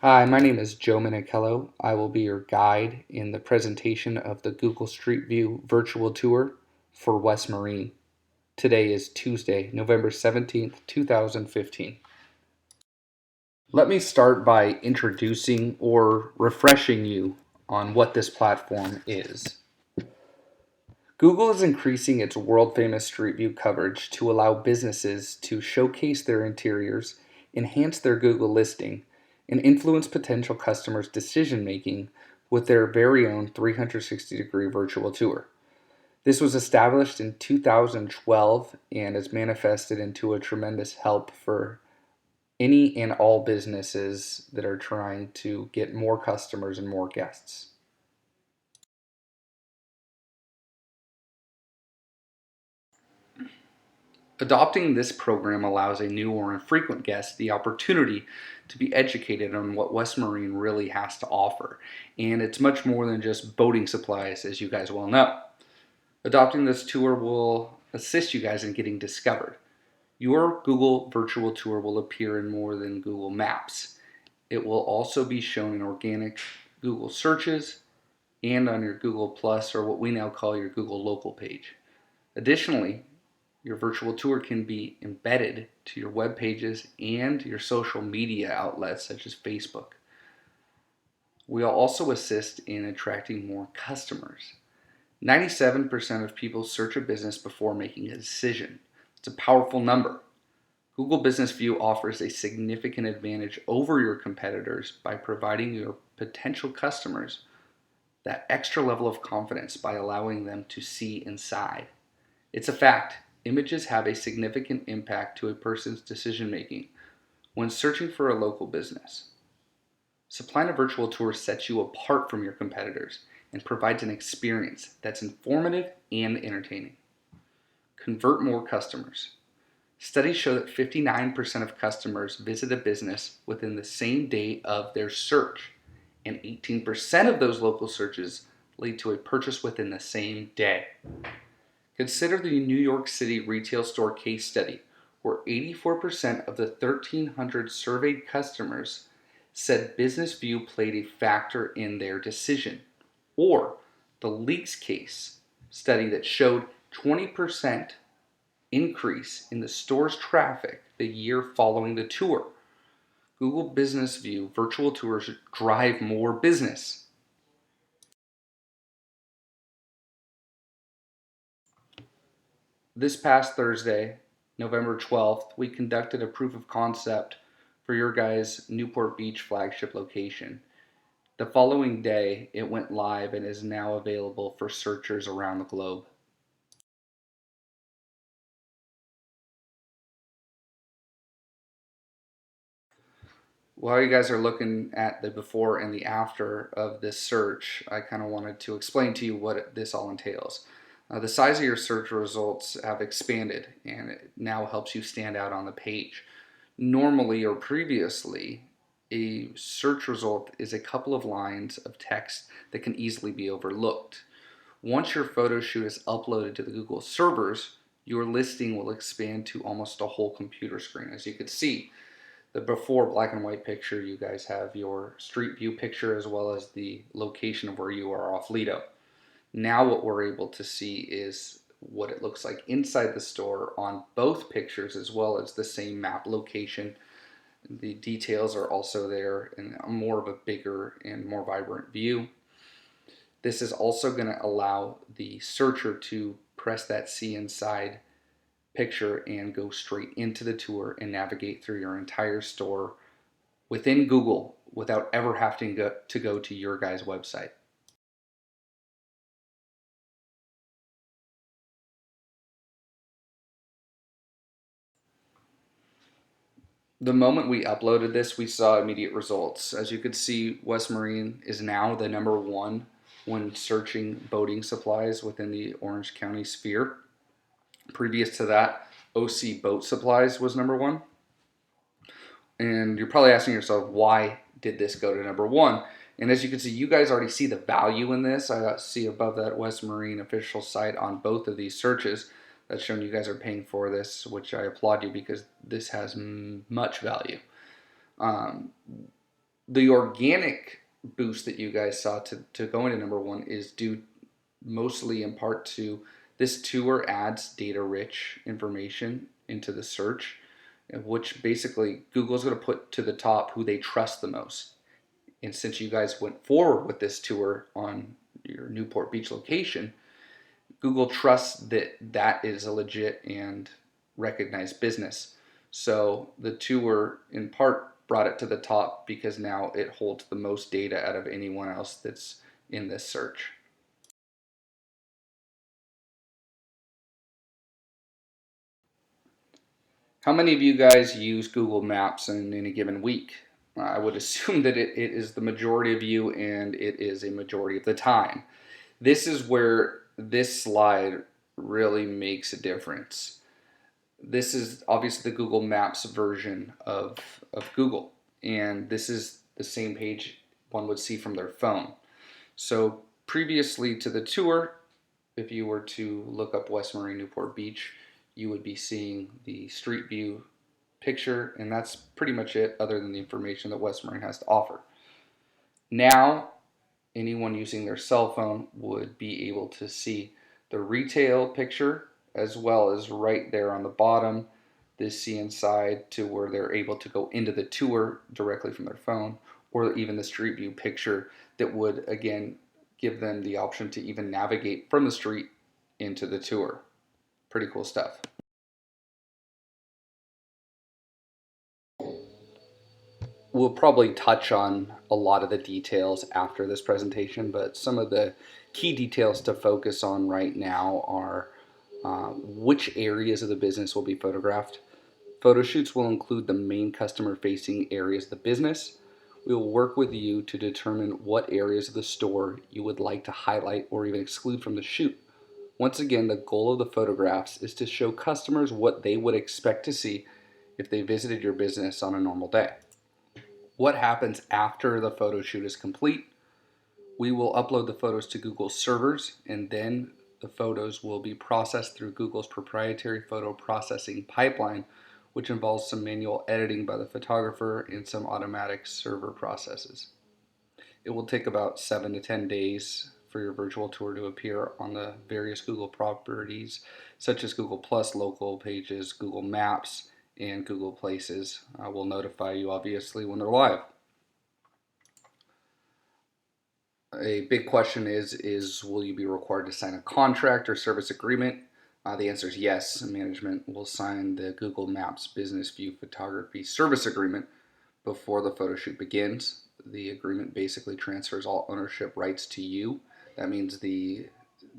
Hi, my name is Joe Minichello. I will be your guide in the presentation of the Google Street View virtual tour for West Marine. Today is Tuesday, November 17th, 2015. Let me start by introducing or refreshing you on what this platform is. Google is increasing its world-famous Street View coverage to allow businesses to showcase their interiors, enhance their Google listing, and influence potential customers' decision-making with their very own 360-degree virtual tour. This was established in 2012 and has manifested into a tremendous help for any and all businesses that are trying to get more customers and more guests. Adopting this program allows a new or infrequent guest the opportunity to be educated on what West Marine really has to offer. And it's much more than just boating supplies, as you guys well know. Adopting this tour will assist you guys in getting discovered. Your Google virtual tour will appear in more than Google Maps. It will also be shown in organic Google searches and on your Google Plus, or what we now call your Google local page. Additionally, your virtual tour can be embedded to your web pages and your social media outlets such as Facebook. We'll also assist in attracting more customers. 97% of people search a business before making a decision. It's a powerful number. Google Business View offers a significant advantage over your competitors by providing your potential customers that extra level of confidence by allowing them to see inside. It's a fact. Images have a significant impact to a person's decision making when searching for a local business. Supplying a virtual tour sets you apart from your competitors and provides an experience that's informative and entertaining. Convert more customers. Studies show that 59% of customers visit a business within the same day of their search, and 18% of those local searches lead to a purchase within the same day. Consider the New York City retail store case study, where 84% of the 1,300 surveyed customers said Business View played a factor in their decision. Or the Leaks case study that showed 20% increase in the store's traffic the year following the tour. Google Business View virtual tours drive more business. This past Thursday, November 12th, we conducted a proof of concept for your guys' Newport Beach flagship location. The following day, it went live and is now available for searchers around the globe. While you guys are looking at the before and the after of this search, I kind of wanted to explain to you what this all entails. The size of your search results have expanded and it now helps you stand out on the page. Normally or previously, a search result is a couple of lines of text that can easily be overlooked. Once your photo shoot is uploaded to the Google servers, your listing will expand to almost a whole computer screen. As you can see, the before black and white picture, you guys have your street view picture as well as the location of where you are off Lido. Now what we're able to see is what it looks like inside the store on both pictures as well as the same map location. The details are also there in more of a bigger and more vibrant view. This is also going to allow the searcher to press that see inside picture and go straight into the tour and navigate through your entire store within Google without ever having to go to your guys' website. The moment we uploaded this, we saw immediate results. As you could see, West Marine is now the #1 when searching boating supplies within the Orange County sphere. Previous to that, OC Boat Supplies was #1. And you're probably asking yourself, why did this go to #1? And as you can see, you guys already see the value in this. I see above that West Marine official site on both of these searches that's showing you guys are paying for this, which I applaud you because this has much value. Um, The organic boost that you guys saw to go into number one is due mostly in part to this tour adds data rich information into the search, which basically Google's going to put to the top who they trust the most. And since you guys went forward with this tour on your Newport Beach location, Google trusts that that is a legit and recognized business. So the tour, in part, brought it to the top because now it holds the most data out of anyone else that's in this search. How many of you guys use Google Maps in any given week? I would assume that it is the majority of you and it is a majority of the time. This is where this slide really makes a difference. This is obviously the Google Maps version of Google, and this is the same page one would see from their phone. So previously to the tour, if you were to look up West Marine Newport Beach, you would be seeing the street view picture, and that's pretty much it other than the information that West Marine has to offer. Now, anyone using their cell phone would be able to see the retail picture as well as right there on the bottom, this see inside to where they're able to go into the tour directly from their phone, or even the street view picture that would again give them the option to even navigate from the street into the tour. Pretty cool stuff. We'll probably touch on a lot of the details after this presentation, but some of the key details to focus on right now are which areas of the business will be photographed. Photo shoots will include the main customer facing areas of the business. We will work with you to determine what areas of the store you would like to highlight or even exclude from the shoot. Once again, the goal of the photographs is to show customers what they would expect to see if they visited your business on a normal day. What happens after the photo shoot is complete? We will upload the photos to Google's servers, and then the photos will be processed through Google's proprietary photo processing pipeline, which involves some manual editing by the photographer and some automatic server processes. It will take about 7 to 10 days for your virtual tour to appear on the various Google properties, such as Google Plus, local pages, Google Maps, and Google Places. I will notify you obviously when they're live. A big question is will you be required to sign a contract or service agreement? The answer is yes. Management will sign the Google Maps Business View Photography Service Agreement before the photo shoot begins. The agreement basically transfers all ownership rights to you. That means the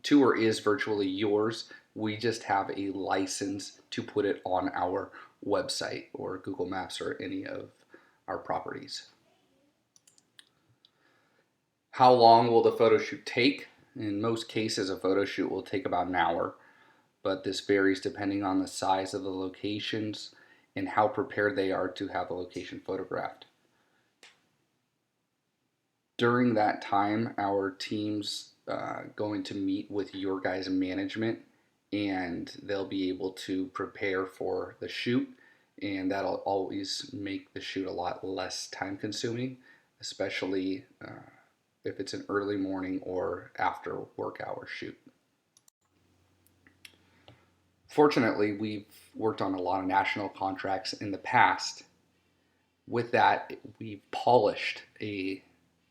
tour is virtually yours. We just have a license to put it on our website or Google Maps or any of our properties. How long will the photo shoot take? In most cases, a photo shoot will take about an hour, but this varies depending on the size of the locations and how prepared they are to have a location photographed. During that time, our team's going to meet with your guys' management, and they'll be able to prepare for the shoot, and that'll always make the shoot a lot less time consuming, especially if it's an early morning or after work hour shoot. Fortunately, we've worked on a lot of national contracts in the past. With that, we've polished a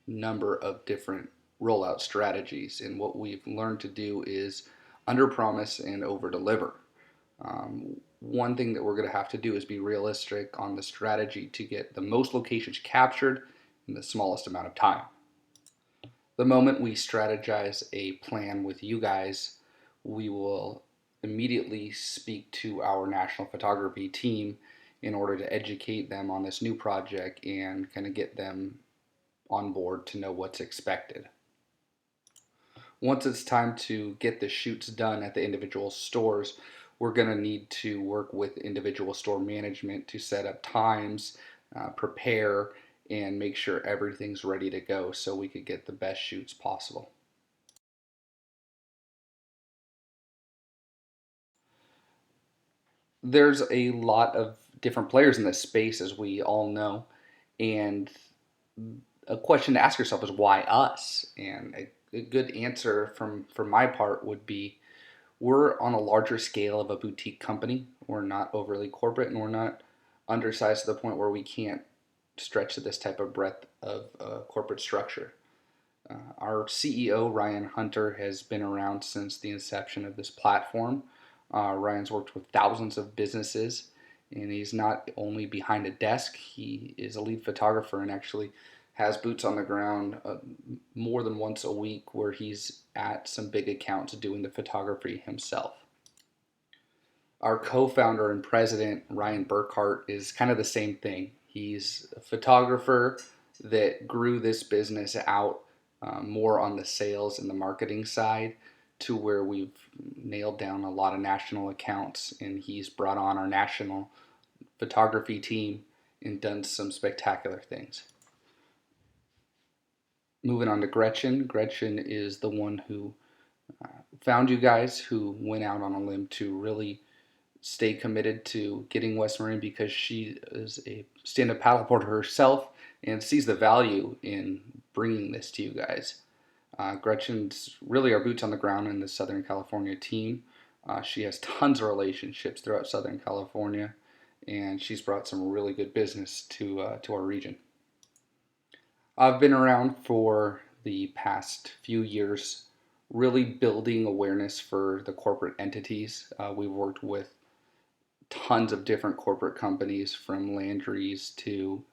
number of different rollout strategies, and what we've learned to do is under promise and over deliver. One thing that we're going to have to do is be realistic on the strategy to get the most locations captured in the smallest amount of time. The moment we strategize a plan with you guys, we will immediately speak to our national photography team in order to educate them on this new project and kind of get them on board to know what's expected. Once it's time to get the shoots done at the individual stores, we're going to need to work with individual store management to set up times, prepare, and make sure everything's ready to go so we could get the best shoots possible. There's a lot of different players in this space, as we all know, and a question to ask yourself is why us? And a good answer from my part would be we're on a larger scale of a boutique company. We're not overly corporate, and we're not undersized to the point where we can't stretch to this type of breadth of corporate structure. Our CEO, Ryan Hunter, has been around since the inception of this platform. Ryan's worked with thousands of businesses, and he's not only behind a desk, he is a lead photographer and actually has boots on the ground more than once a week where he's at some big accounts doing the photography himself. Our co-founder and president, Ryan Burkhart, is kind of the same thing. He's a photographer that grew this business out more on the sales and the marketing side to where we've nailed down a lot of national accounts, and he's brought on our national photography team and done some spectacular things. Moving on to Gretchen. Gretchen is the one who found you guys, who went out on a limb to really stay committed to getting West Marine because she is a stand-up paddleboarder herself and sees the value in bringing this to you guys. Gretchen's really our boots on the ground in the Southern California team. She has tons of relationships throughout Southern California, and she's brought some really good business to our region. I've been around for the past few years, really building awareness for the corporate entities. We've worked with tons of different corporate companies, from Landry's to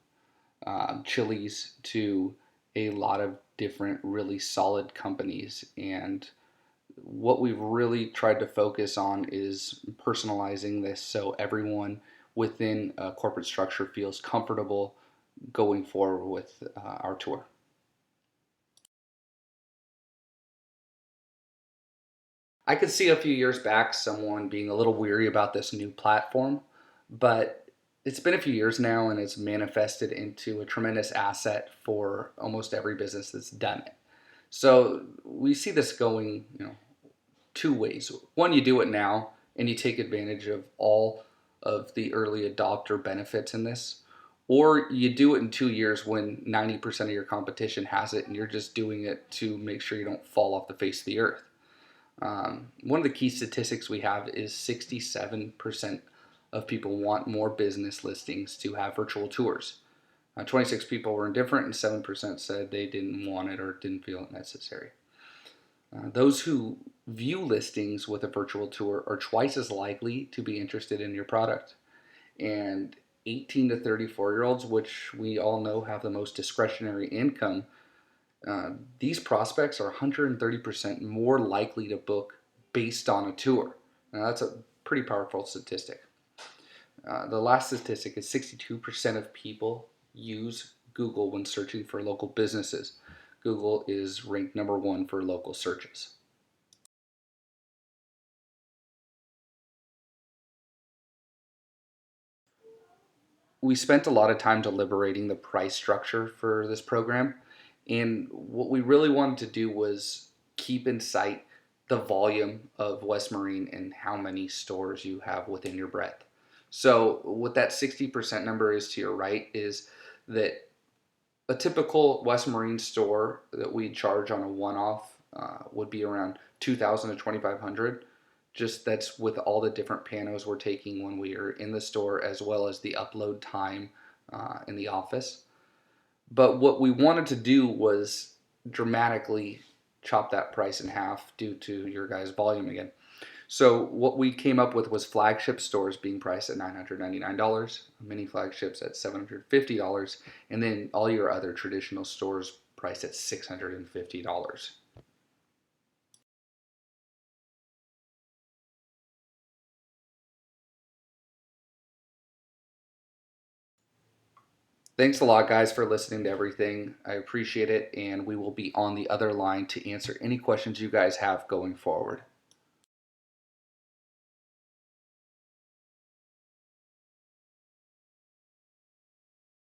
Chili's to a lot of different really solid companies. And what we've really tried to focus on is personalizing this so everyone within a corporate structure feels comfortable going forward with our tour. I could see a few years back someone being a little weary about this new platform, but it's been a few years now and it's manifested into a tremendous asset for almost every business that's done it. So we see this going, two ways. One, you do it now and you take advantage of all of the early adopter benefits in this, or you do it in 2 years when 90% of your competition has it and you're just doing it to make sure you don't fall off the face of the earth. One of the key statistics we have is 67% of people want more business listings to have virtual tours. 26 people were indifferent and 7% said they didn't want it or didn't feel it necessary. Those who view listings with a virtual tour are twice as likely to be interested in your product. And 18 to 34-year-olds, which we all know have the most discretionary income, these prospects are 130% more likely to book based on a tour. Now, that's a pretty powerful statistic. The last statistic is 62% of people use Google when searching for local businesses. Google is ranked number one for local searches. We spent a lot of time deliberating the price structure for this program, and what we really wanted to do was keep in sight the volume of West Marine and how many stores you have within your breadth. So what that 60% number is to your right is that a typical West Marine store that we charge on a one-off would be around 2,000 to 2,500. Just that's with all the different panos we're taking when we are in the store, as well as the upload time in the office. But what we wanted to do was dramatically chop that price in half due to your guys' volume again. So what we came up with was flagship stores being priced at $999, mini flagships at $750, and then all your other traditional stores priced at $650. Thanks a lot, guys, for listening to everything. I appreciate it, and we will be on the other line to answer any questions you guys have going forward.